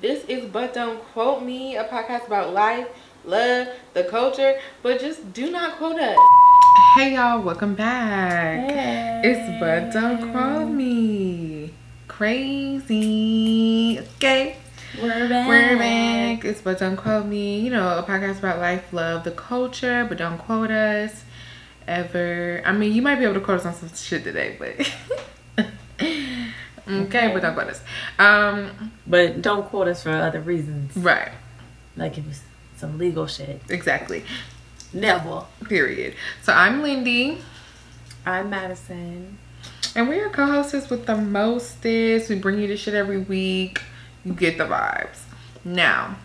This is But Don't Quote Me, a podcast about life, love, the culture, but just do not quote us. Hey y'all, welcome back. Hey. It's But Don't Quote Me. Crazy. Okay. We're back. We're back. It's But Don't Quote Me. You know, a podcast about life, love, the culture, but don't quote us ever. I mean, you might be able to quote us on some shit today, but okay, but don't quote us. But don't quote us for other reasons. Right. Like it was some legal shit. Exactly. Never. Period. So I'm Lindie. I'm Madison. And we are co-hosts with the mostest. We bring you this shit every week. You get the vibes. Now,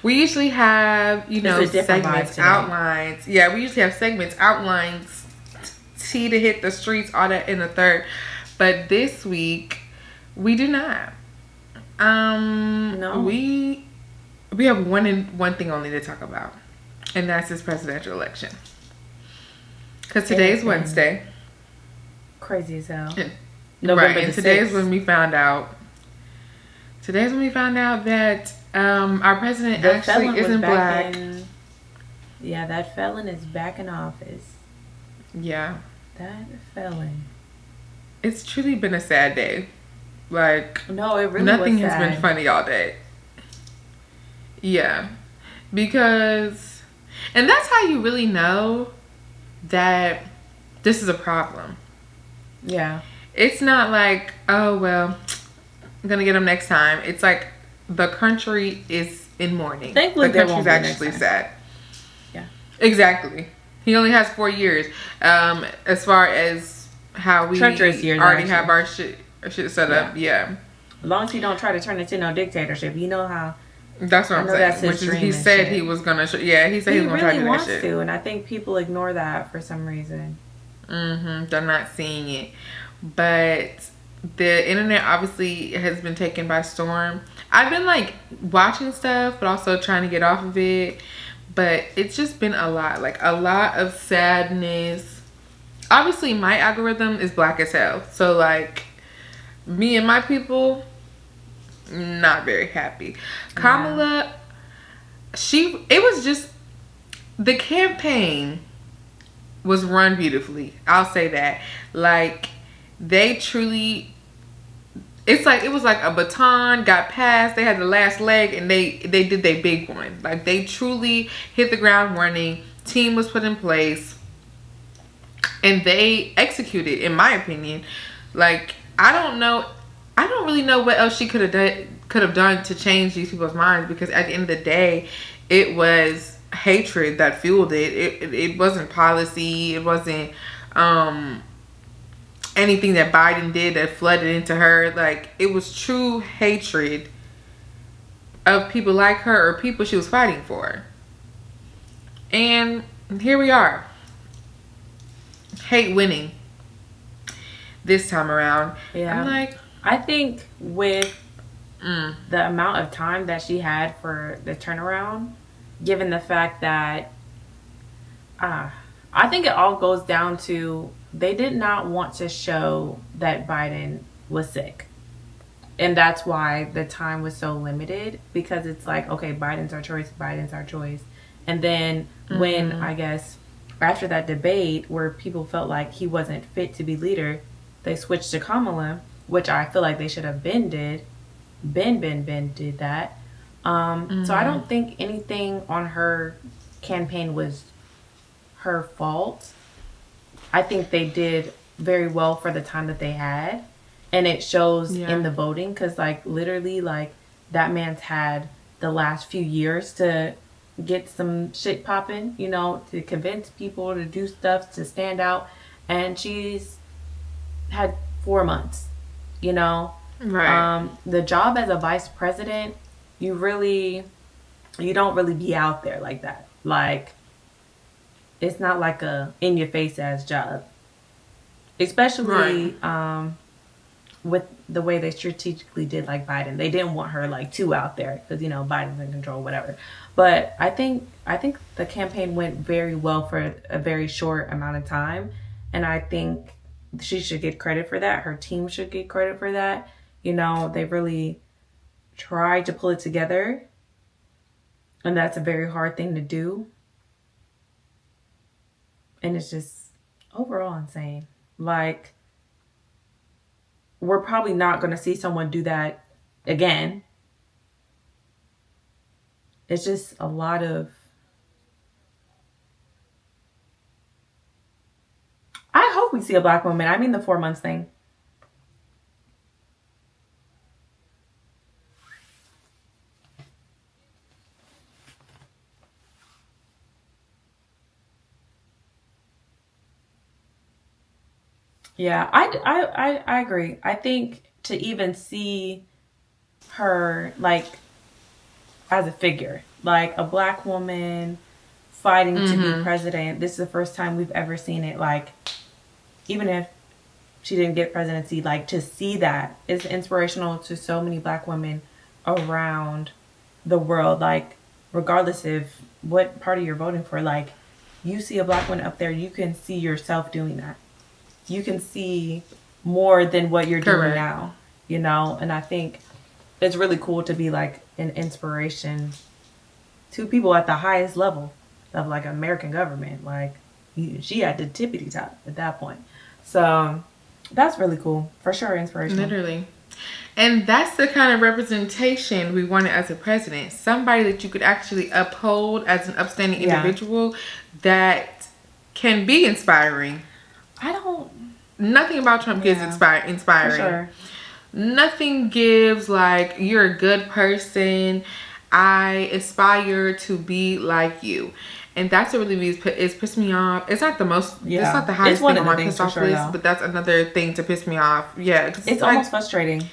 we usually have, segments, outlines. Yeah, we usually have segments, outlines, T to hit the streets, all that in the third. But this week, we do not. No. We have one thing only to talk about. And that's this presidential election. Because today's Wednesday. Crazy as hell. November right, and today's when we found out. Today's when we found out that our president actually isn't black. Yeah, that felon is back in office. Yeah. That felon. It's truly been a sad day. Like, no, it really nothing was has sad. been funny all day. Yeah. Because, and that's how you really know that this is a problem. Yeah. It's not like, oh, well, I'm going to get him next time. It's like the country is in mourning. Thankfully, the country's actually sad. Yeah. Exactly. He only has 4 years. As far as how we already have our shit set up. Yeah. As long as he don't try to turn it into no dictatorship. You know how... That's what I'm saying. Which is, he said he was gonna. He said he was gonna try to do that shit. He really wants to, and I think people ignore that for some reason. They're not seeing it, but the internet obviously has been taken by storm. I've been like watching stuff, but also trying to get off of it. But it's just been a lot of sadness. Obviously, my algorithm is black as hell, so like me and my people. Not very happy. Kamala, it was just, the campaign was run beautifully. I'll say that. Like, they truly, it's like, it was like a baton got passed. They had the last leg and they did their big one. Like, they truly hit the ground running. Team was put in place. And they executed, in my opinion. Like, I don't really know what else she could have done to change these people's minds, because at the end of the day, it was hatred that fueled it. It wasn't policy. It wasn't anything that Biden did that flooded into her. Like, it was true hatred of people like her or people she was fighting for. And here we are. Hate winning this time around. Yeah. I'm like, I think with the amount of time that she had for the turnaround, given the fact that I think it all goes down to they did not want to show that Biden was sick. And that's why the time was so limited, because it's like, okay, Biden's our choice. And then when, I guess, after that debate where people felt like he wasn't fit to be leader, they switched to Kamala, which I feel like they should have did. Ben did that. So I don't think anything on her campaign was her fault. I think they did very well for the time that they had. And it shows in the voting, because like literally like that man's had the last few years to get some shit popping, to convince people to do stuff, to stand out. And she's had 4 months, Right. The job as a vice president, you don't really be out there like that. Like, it's not like a in your face ass job, especially with the way they strategically did like Biden. They didn't want her like too out there because Biden's in control, whatever. But I think the campaign went very well for a very short amount of time, and I think she should get credit for that. Her team should get credit for that. They really tried to pull it together, and that's a very hard thing to do. And it's just overall insane. Like, we're probably not going to see someone do that again. It's just a lot of... I hope we see a black woman. I mean the 4 months thing. Yeah, I agree. I think to even see her, like, as a figure, like a black woman fighting to be president, this is the first time we've ever seen it. Like, even if she didn't get presidency, like, to see that is inspirational to so many black women around the world. Like, regardless of what party you're voting for, like, you see a black woman up there, you can see yourself doing that. You can see more than what you're doing now, you know? And I think it's really cool to be like an inspiration to people at the highest level of like American government. Like, she at the tippity top at that point. So that's really cool. For sure, inspirational. Literally. And that's the kind of representation we wanted as a president. Somebody that you could actually uphold as an upstanding individual that can be inspiring. Nothing about Trump gives inspiring. For sure. Nothing gives like, you're a good person, I aspire to be like you. And that's what really is pissed me off. It's not the most, it's not the highest thing on my pissed off list, but that's another thing to piss me off. Yeah. It's like, almost frustrating.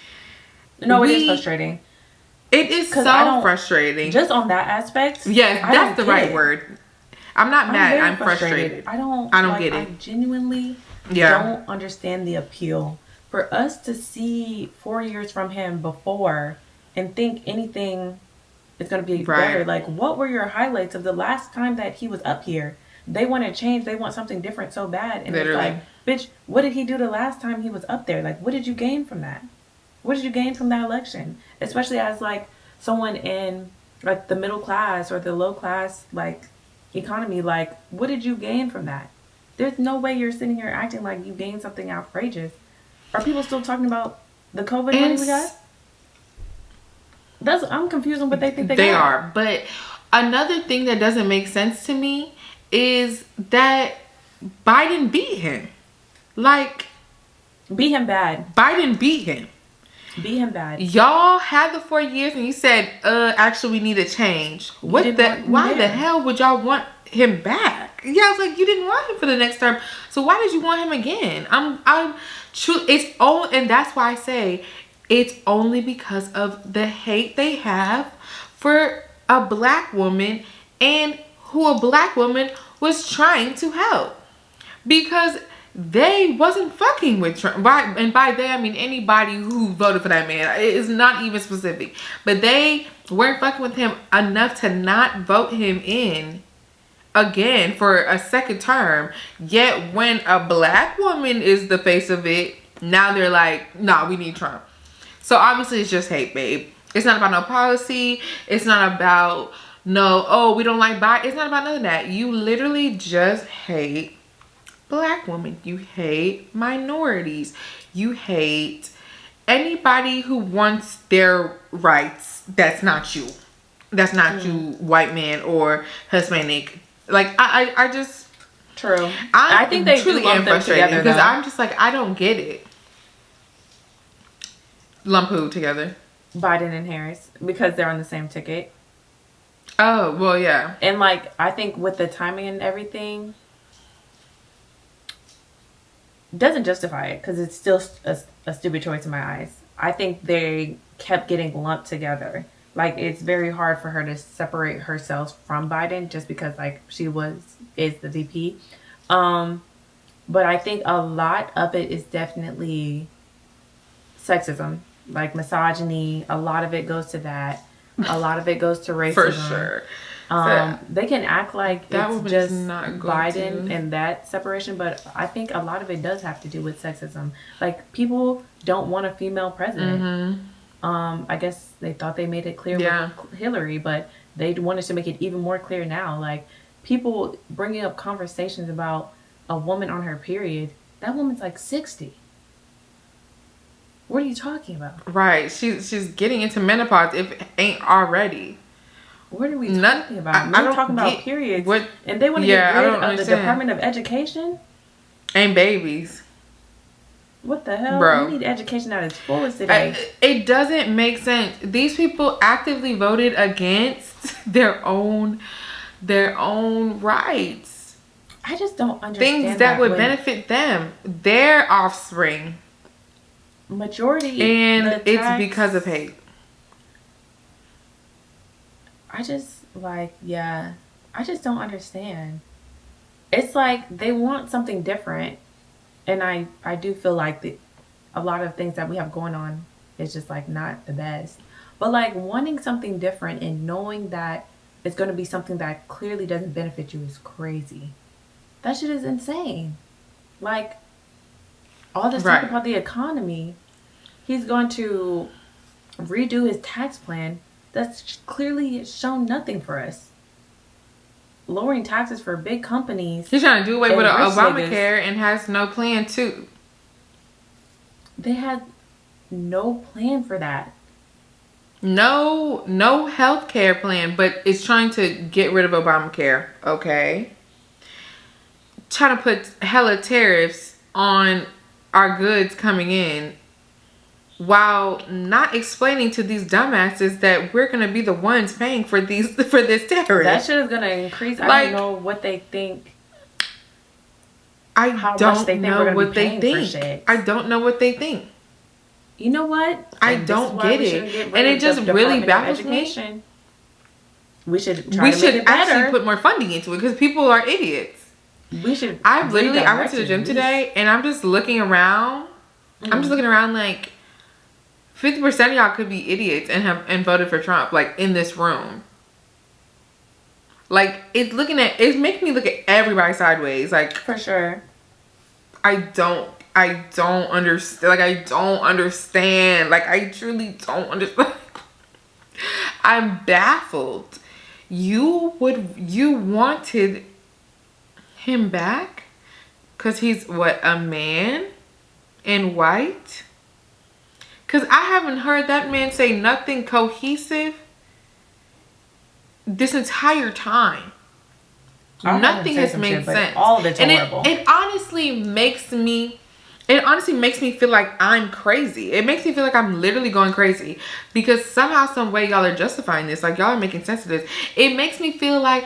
No, it is frustrating. It is so frustrating. Just on that aspect. Yes, that's the right word. I'm not mad. I'm frustrated. I don't get it. I genuinely don't understand the appeal. For us to see 4 years from him before and think anything is going to be better. Like, what were your highlights of the last time that he was up here? They want to change. They want something different so bad. And it's like, bitch, what did he do the last time he was up there? Like, what did you gain from that? What did you gain from that election? Especially as, like, someone in, like, the middle class or the low class, like, economy. Like, what did you gain from that? There's no way you're sitting here acting like you gained something outrageous. Are people still talking about the COVID money we got? I'm confused on what they think they are. But another thing that doesn't make sense to me is that Biden beat him. Like, beat him bad. Biden beat him. Beat him bad. Y'all had the 4 years and you said, actually we need a change. Why the hell would y'all want him back? Yeah, I was like, you didn't want him for the next term, so why did you want him again? And that's why I say it's only because of the hate they have for a black woman and who a black woman was trying to help, because they wasn't fucking with Trump. And by they, I mean anybody who voted for that man. It is not even specific, but they weren't fucking with him enough to not vote him in again for a second term. Yet when a black woman is the face of it, now they're like, nah, we need Trump. So obviously it's just hate, babe. It's not about no policy. It's not about we don't like Biden. It's not about none of that. You literally just hate black women. You hate minorities. You hate anybody who wants their rights. That's not you. That's not you, white man or Hispanic. Like, I just... True. I think they truly am frustrated because I'm just like, I don't get it. Lump who together? Biden and Harris, because they're on the same ticket. Oh, well, yeah. And, like, I think with the timing and everything, doesn't justify it, because it's still a stupid choice in my eyes. I think they kept getting lumped together. Like, it's very hard for her to separate herself from Biden just because, like, she is the VP. But I think a lot of it is definitely sexism, like misogyny. A lot of it goes to that. A lot of it goes to racism. For sure. They can act like that it's just Biden and that separation, but I think a lot of it does have to do with sexism. Like, people don't want a female president. I guess they thought they made it clear Yeah. with Hillary, but they wanted to make it even more clear now. Like, people bringing up conversations about a woman on her period. That woman's like 60. What are you talking about? Right. She's getting into menopause if it ain't already. What are we talking about? I We're don't talking about get periods, what, and they want to yeah, get I rid don't of the understand. Department of Education. And babies. What the hell? Bro. We need education at its fullest today. It doesn't make sense. These people actively voted against their own rights. I just don't understand Things that would benefit them, their offspring. Majority, and it's because of hate. I just I just don't understand. It's like they want something different, and I do feel like a lot of things that we have going on is just like not the best. But like wanting something different and knowing that it's going to be something that clearly doesn't benefit you is crazy. That shit is insane. Like, all this talk about the economy, he's going to redo his tax plan that's clearly shown nothing for us. Lowering taxes for big companies. He's trying to do away with Obamacare and has no plan to. They had no plan for that. No health care plan, but it's trying to get rid of Obamacare. Okay. Trying to put hella tariffs on our goods coming in while not explaining to these dumbasses that we're going to be the ones paying for this tariff. That shit is going to increase. I don't know what they think. I don't know what they think. I don't know what they think. You know what? I don't get it. And it just really baffles me. We should try to make it better. Actually put more funding into it because people are idiots. We should. I went to the gym today and I'm just looking around. I'm just looking around like 50% of y'all could be idiots and voted for Trump, like in this room. Like it's making me look at everybody sideways. Like, for sure. I don't understand. Like, I don't understand. Like, I truly don't understand. I'm baffled. You wanted him back because he's a man and white? Because I haven't heard that man say nothing cohesive this entire time. Nothing has made sense. All of it's horrible. It honestly makes me feel like I'm crazy. It makes me feel like I'm literally going crazy because somehow, some way, y'all are justifying this. Like, y'all are making sense of this. It makes me feel like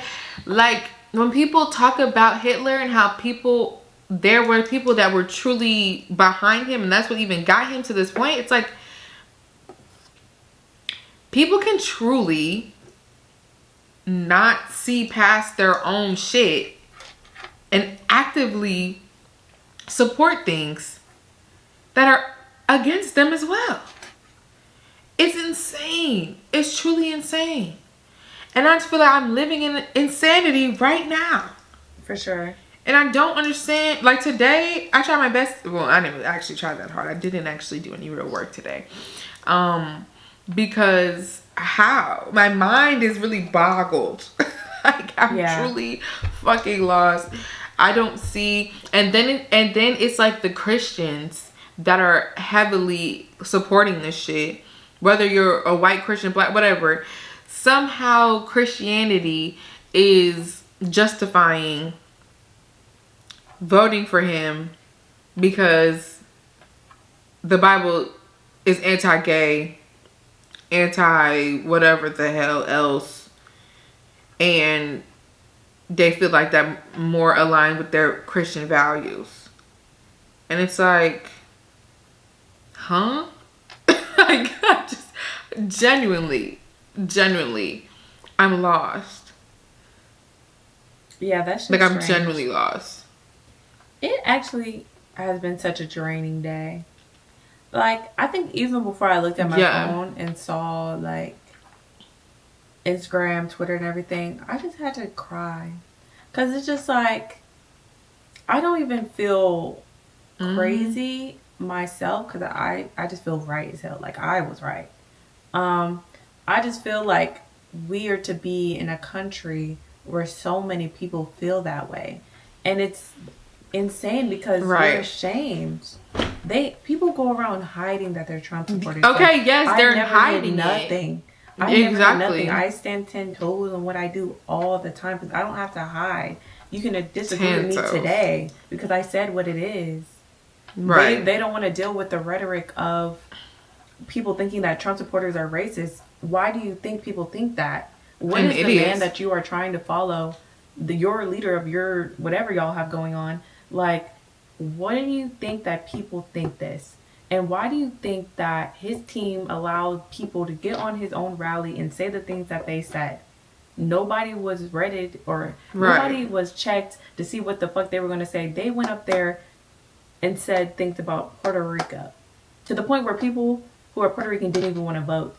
when people talk about Hitler and how there were people that were truly behind him and that's what even got him to this point. It's like people can truly not see past their own shit and actively support things that are against them as well. It's insane. It's truly insane. And I just feel like I'm living in insanity right now. For sure. And I don't understand. Like, today, I tried my best. Well, I didn't actually try that hard. I didn't actually do any real work today. Because how? My mind is really boggled. Like, I'm truly fucking lost. I don't see. And then it's like the Christians that are heavily supporting this shit. Whether you're a white Christian, black, whatever. Somehow Christianity is justifying voting for him because the Bible is anti-gay, anti-whatever the hell else, and they feel like that more aligned with their Christian values. And it's like, huh? Like, I just genuinely, I'm lost. Yeah, that's just like, I'm genuinely lost. It actually has been such a draining day. Like, I think even before I looked at my phone and saw, like, Instagram, Twitter, and everything, I just had to cry. Because it's just like, I don't even feel crazy myself because I just feel right as hell. Like, I was right. I just feel like we are to be in a country where so many people feel that way. And it's insane because you're Right. ashamed. People go around hiding that they're Trump supporters. Okay, Like, yes, I they're never hiding did it. nothing. I never did Exactly. nothing. I stand 10 toes on what I do all the time because I don't have to hide. You can disagree 10 with me toes. today because I said what it is. Right. They don't want to deal with the rhetoric of people thinking that Trump supporters are racist. Why do you think people think that? What And is the idiots. man that you are trying to follow, your leader of your whatever y'all have going on? Like, what do you think that people think this? And why do you think that his team allowed people to get on his own rally and say the things that they said? Nobody was ready or nobody Right. was checked to see what the fuck they were going to say. They went up there and said things about Puerto Rico to the point where people who are Puerto Rican didn't even want to vote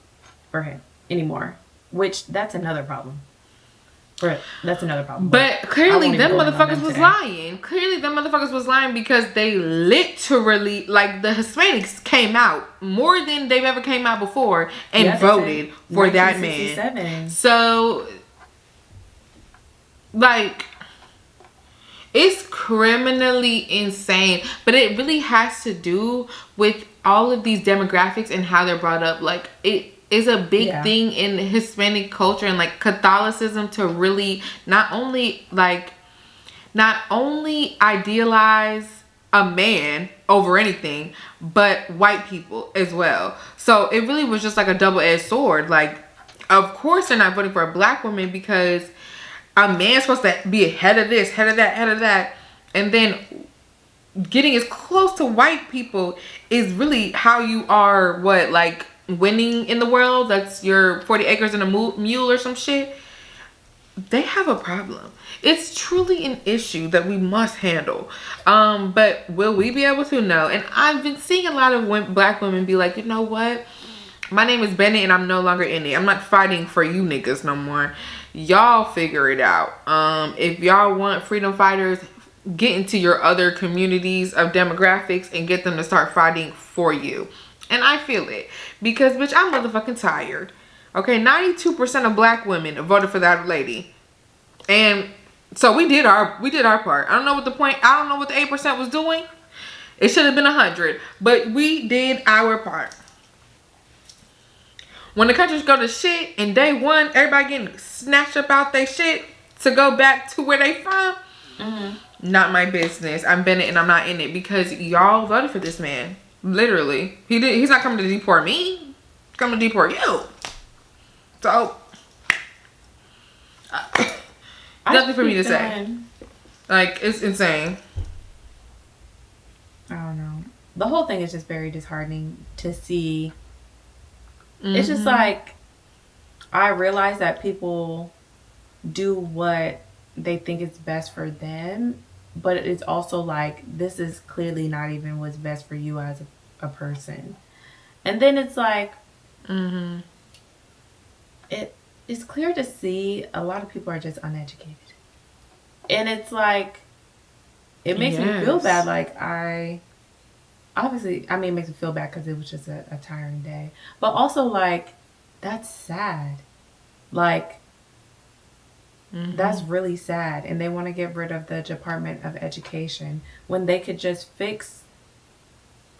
for him anymore, which that's another problem. That's another problem. But I clearly won't them even go in on motherfuckers them was today. lying. Clearly them motherfuckers was lying because they literally, like, the Hispanics came out more than they've ever came out before and Yeah, they voted said for that man. 1967. So, like, it's criminally insane, but it really has to do with all of these demographics and how they're brought up. Like, it is a big Yeah. thing in Hispanic culture and like Catholicism to really not only idealize a man over anything, but white people as well. So it really was just like a double-edged sword. Like, of course they're not voting for a black woman because a man's supposed to be ahead of this, head of that, head of that. And then getting as close to white people is really how you are, what, like, winning in the world. That's your 40 acres and a mule or some shit. They have a problem. It's truly an issue that we must handle. But will we be able to? No. And I've been seeing a lot of black women be like, you know what? My name is Bennett and I'm no longer in it. I'm not fighting for you niggas no more. Y'all figure it out. If y'all want freedom fighters, get into your other communities of demographics and get them to start fighting for you. And I feel it. Because, bitch, I'm motherfucking tired. Okay, 92% of black women voted for that lady. And so we did our part. I don't know what the 8% was doing. It should have been 100. But we did our part. When the countries go to shit and day one, everybody getting snatched up out their shit to go back to where they from. Not my business. I'm Bennett and I'm not in it because y'all voted for this man. Literally. He's not coming to deport me. He's coming to deport you. So, nothing for me to say. Like, it's insane. I don't know. The whole thing is just very disheartening to see. It's just like, I realize that people do what they think is best for them, but it's also like, this is clearly not even what's best for you as a person. And then it's like, it's clear to see a lot of people are just uneducated. And it's like, it makes me feel bad. Like, obviously, I mean, it makes me feel bad because it was just a tiring day. But also, like, that's sad. Like, that's really sad. And they want to get rid of the Department of Education when they could just fix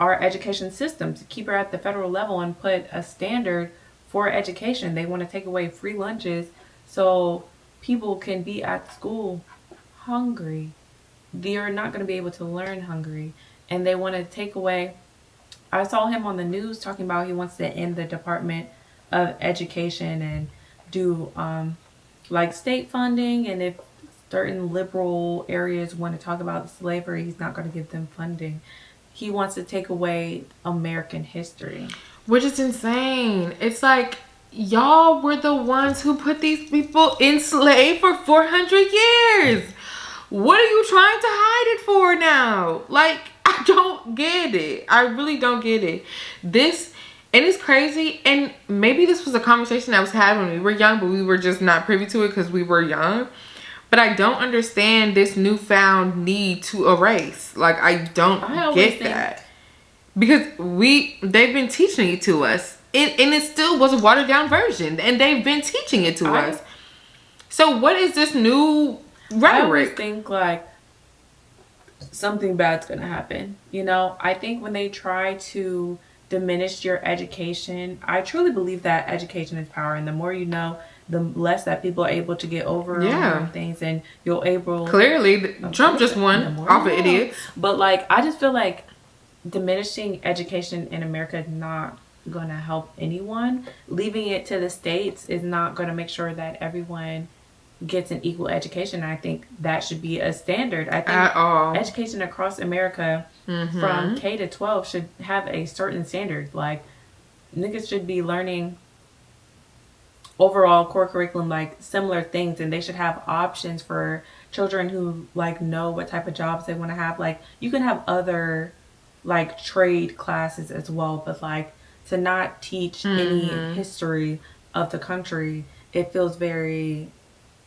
our education system to keep her at the federal level and put a standard for education. They want to take away free lunches so people can be at school hungry. They're not going to be able to learn hungry. And they want to take away, I saw him on the news talking about he wants to end the Department of Education and do like state funding, and if certain liberal areas want to talk about slavery, he's not going to give them funding. He wants to take away American history. Which is insane. It's like, y'all were the ones who put these people enslaved for 400 years. What are you trying to hide it for now? Like, I don't get it. I really don't get it. And it's crazy. And maybe this was a conversation that was had when we were young, but we were just not privy to it because we were young. But I don't understand this newfound need to erase. Like, I don't get that. Because they've been teaching it to us it still was a watered down version, and they've been teaching it to us. So what is this new rhetoric? I always think like something bad's gonna happen. You know, I think when they try to diminish your education, I truly believe that education is power, and the more you know, the less that people are able to get over on things, and you're able. Clearly, Trump just won off of idiots. But like, I just feel like diminishing education in America is not going to help anyone. Leaving it to the states is not going to make sure that everyone gets an equal education. I think that should be a standard. I think education across America from K to 12 should have a certain standard. Like, niggas should be learning overall core curriculum, like similar things, and they should have options for children who like know what type of jobs they want to have. Like, you can have other like trade classes as well, but like to not teach any history of the country, it feels very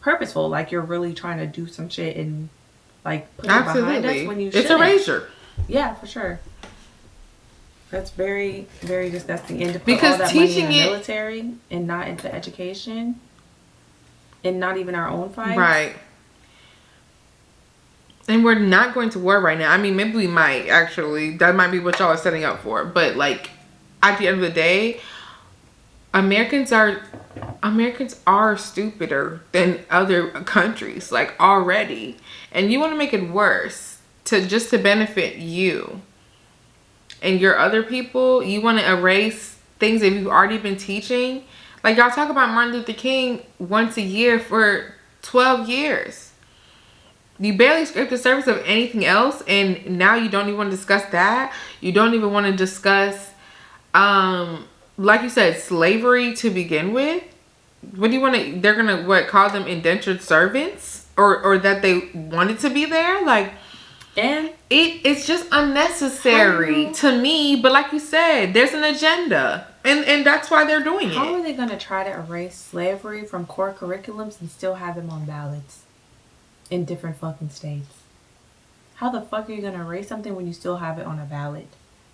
purposeful, like you're really trying to do some shit and like put it behind us when you shouldn't. It's erasure. Yeah, for sure. That's very, very disgusting. And to put because all that teaching money in the military and not into education and not even our own fight. Right. And we're not going to war right now. I mean, maybe we might, actually. That might be what y'all are setting up for. But, like, at the end of the day, Americans are stupider than other countries, like, already. And you want to make it worse to benefit you and your other people. You want to erase things that you've already been teaching. Like, y'all talk about Martin Luther King once a year for 12 years. You barely scraped the surface of anything else, and now you don't even want to discuss that. You don't even want to discuss, like you said, slavery to begin with. What do you want to? They're gonna call them indentured servants, or that they wanted to be there, like. And it's just unnecessary to me. But like you said, there's an agenda, and that's why they're doing it. How are they gonna try to erase slavery from core curriculums and still have them on ballots in different fucking states? How the fuck are you gonna erase something when you still have it on a ballot?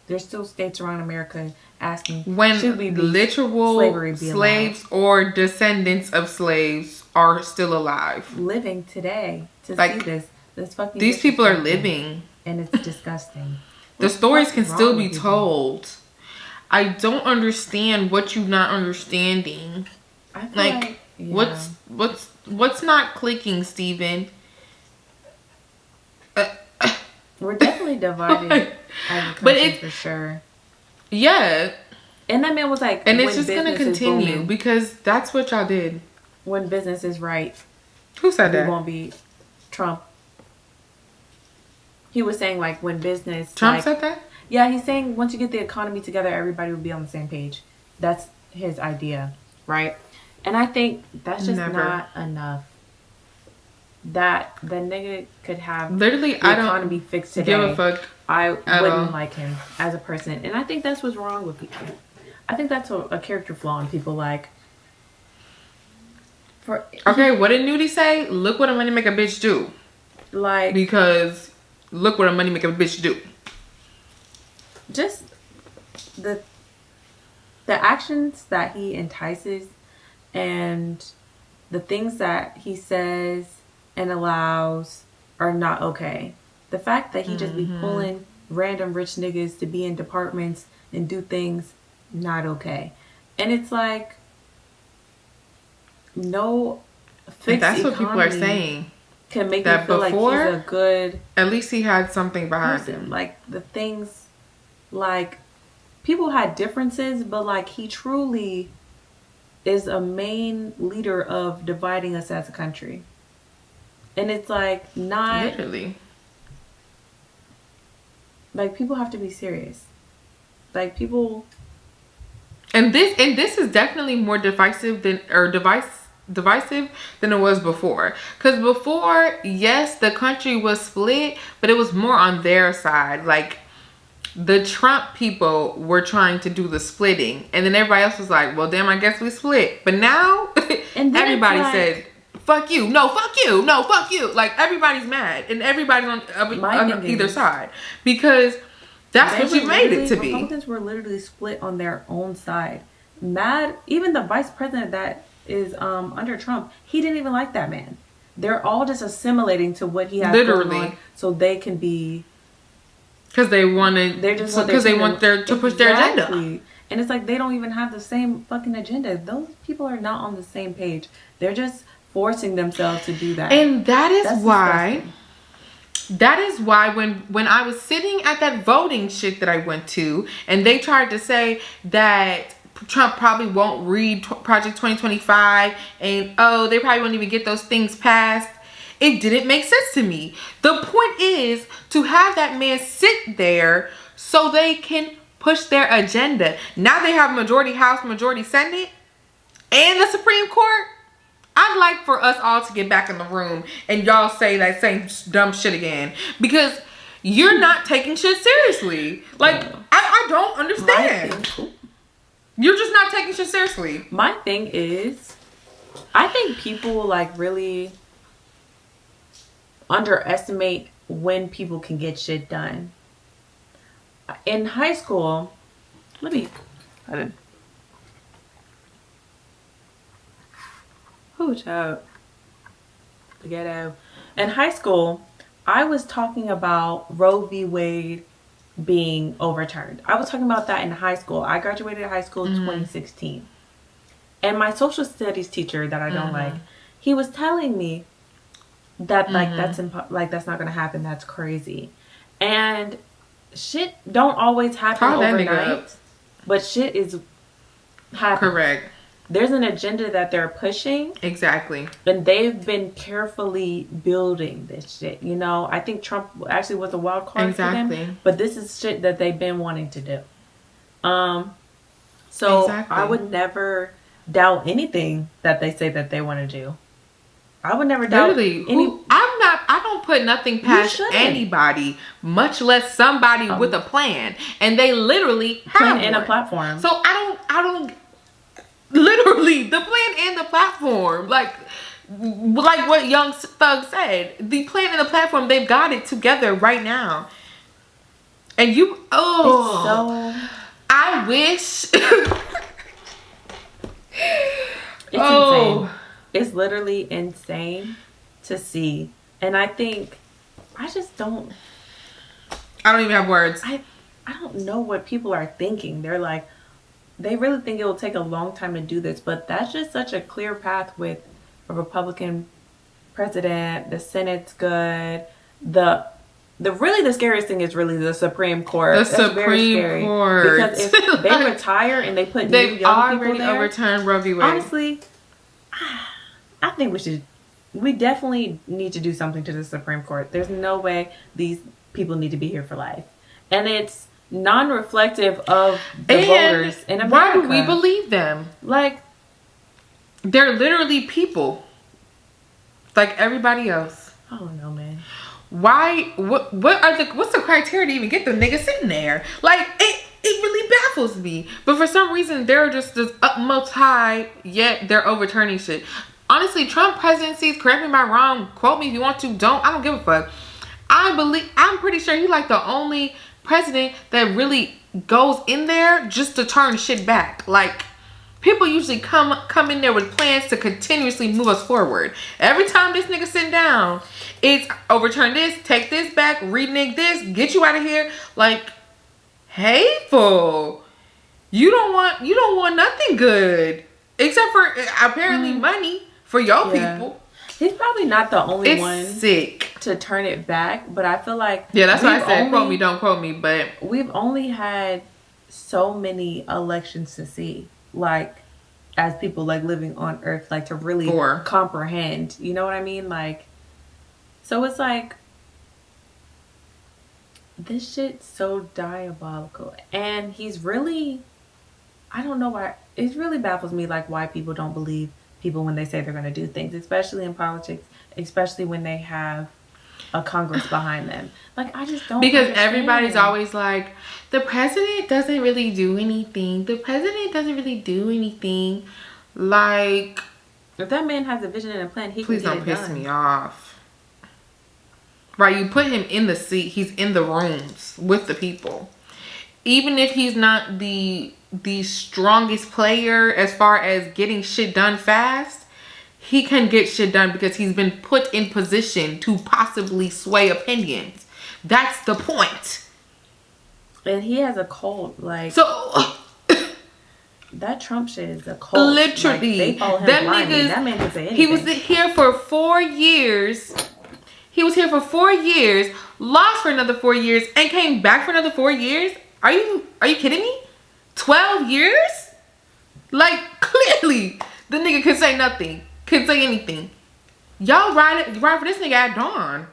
There's still states around America asking when should we be literal slaves or descendants of slaves are still alive, living today to like, see this. This fucking these people are living, and it's disgusting. The stories can still be told. I don't understand what you're not understanding. I feel like yeah. what's not clicking, Steven? We're definitely divided as a country, for sure. Yeah. And that man was like, and it's just gonna continue booming, because that's what y'all did. When business is right, who said that? We won't be Trump. He was saying, like, when business... Trump said that? Yeah, he's saying once you get the economy together, everybody will be on the same page. That's his idea, right? And I think that's just not enough. That the nigga could have literally the economy fixed today. Give a fuck. I wouldn't like him as a person. And I think that's what's wrong with people. I think that's a character flaw in people. Like... Okay, what did Nudie say? Look what a money make a bitch do. Like... Because... Look what a money make a bitch do. Just the actions that he entices and the things that he says and allows are not okay. The fact that he just be pulling random rich niggas to be in departments and do things, not okay. And it's like, no fixed that's economy what people are saying. Can make you feel like he's a good... At least he had something behind him. Like, the things... Like, people had differences, but, like, he truly is a main leader of dividing us as a country. And it's, like, not... Literally. Like, people have to be serious. Like, people... And this is definitely more divisive than it was before, because before, yes, the country was split, but it was more on their side. Like, the Trump people were trying to do the splitting, and then everybody else was like, well, damn, I guess we split. But now everybody said, fuck you, no, fuck you, no, fuck you. Like, everybody's mad, and everybody's on either side, because that's what you made it to be. Republicans were literally split on their own side. mad. Even the vice president that is under Trump, he didn't even like that man. They're all just assimilating to what he has going on, so they can be. Because they want to. Because they want to push their agenda. And it's like they don't even have the same fucking agenda. Those people are not on the same page. They're just forcing themselves to do that. And that's why. Disgusting. That is why when I was sitting at that voting shit that I went to, and they tried to say that Trump probably won't read Project 2025, and they probably won't even get those things passed. It didn't make sense to me. The point is to have that man sit there so they can push their agenda. Now they have majority House, majority Senate, and the Supreme Court. I'd like for us all to get back in the room and y'all say that same dumb shit again, because you're not taking shit seriously. Like, I don't understand. You're just not taking shit seriously. My thing is, I think people like really underestimate when people can get shit done. In high school, child. The ghetto. In high school, I was talking about Roe v. Wade being overturned. I was talking about that in high school. I graduated high school in 2016. And my social studies teacher that I don't like, he was telling me that that's not going to happen. That's crazy. And shit don't always happen overnight. But shit is happening. Correct. There's an agenda that they're pushing. Exactly. And they've been carefully building this shit. You know, I think Trump actually was a wild card for them. But this is shit that they've been wanting to do. So I would never doubt anything that they say that they want to do. I would never doubt I don't put nothing past anybody, much less somebody with a plan. And they literally have plan and a platform. So I don't literally the plan and the platform, like what Young Thug said, the plan and the platform, they've got it together right now. And I wish it's insane. It's literally insane to see. And I think I don't even have words. I don't know what people are thinking. They're like, they really think it will take a long time to do this, but that's just such a clear path with a Republican president. The Senate's good. The scariest thing is really the Supreme Court. The Supreme Court. Because if they retire and they put new young people there, they've already overturned Roe v. Wade. Honestly, I think we definitely need to do something to the Supreme Court. There's no way these people need to be here for life. And it's non-reflective of the voters in America. Why do we believe them? Like, they're literally people. Like everybody else. I don't know, man. Why? What's the criteria to even get the nigga sitting there? Like, it really baffles me. But for some reason, they're just this utmost high, yet they're overturning shit. Honestly, Trump presidency, correct me if I'm wrong, quote me if you want to, don't. I don't give a fuck. I'm pretty sure he's like the only president that really goes in there just to turn shit back. Like, people usually come in there with plans to continuously move us forward. Every time this nigga sit down, it's overturn this, take this back, renege this, get you out of here. Like, hateful. You don't want nothing good except for apparently money for your people. He's probably not the only one sick to turn it back, but I feel like that's why I said quote me, don't quote me. But we've only had so many elections to see, like, as people like living on Earth, like to really comprehend. You know what I mean? Like, so it's like this shit's so diabolical, and he's really, I don't know why. It really baffles me, like, why people don't believe people when they say they're going to do things, especially in politics, especially when they have a Congress behind them. Like, I just don't understand. Everybody's always like, the president doesn't really do anything. The president doesn't really do anything. Like, if that man has a vision and a plan, he please can get it done. Don't piss me off. Right, you put him in the seat. He's in the rooms with the people. Even if he's not the the strongest player as far as getting shit done fast, he can get shit done because he's been put in position to possibly sway opinions. That's the point. And he has a cult, like, so that Trump shit is a cult. Literally, like, they follow him blindly. That man can say anything. He was here for 4 years. He was here for 4 years, lost for another 4 years, and came back for another 4 years. Are you kidding me? 12 years? Like, clearly, the nigga could say nothing, could say anything. Y'all ride for this nigga at dawn.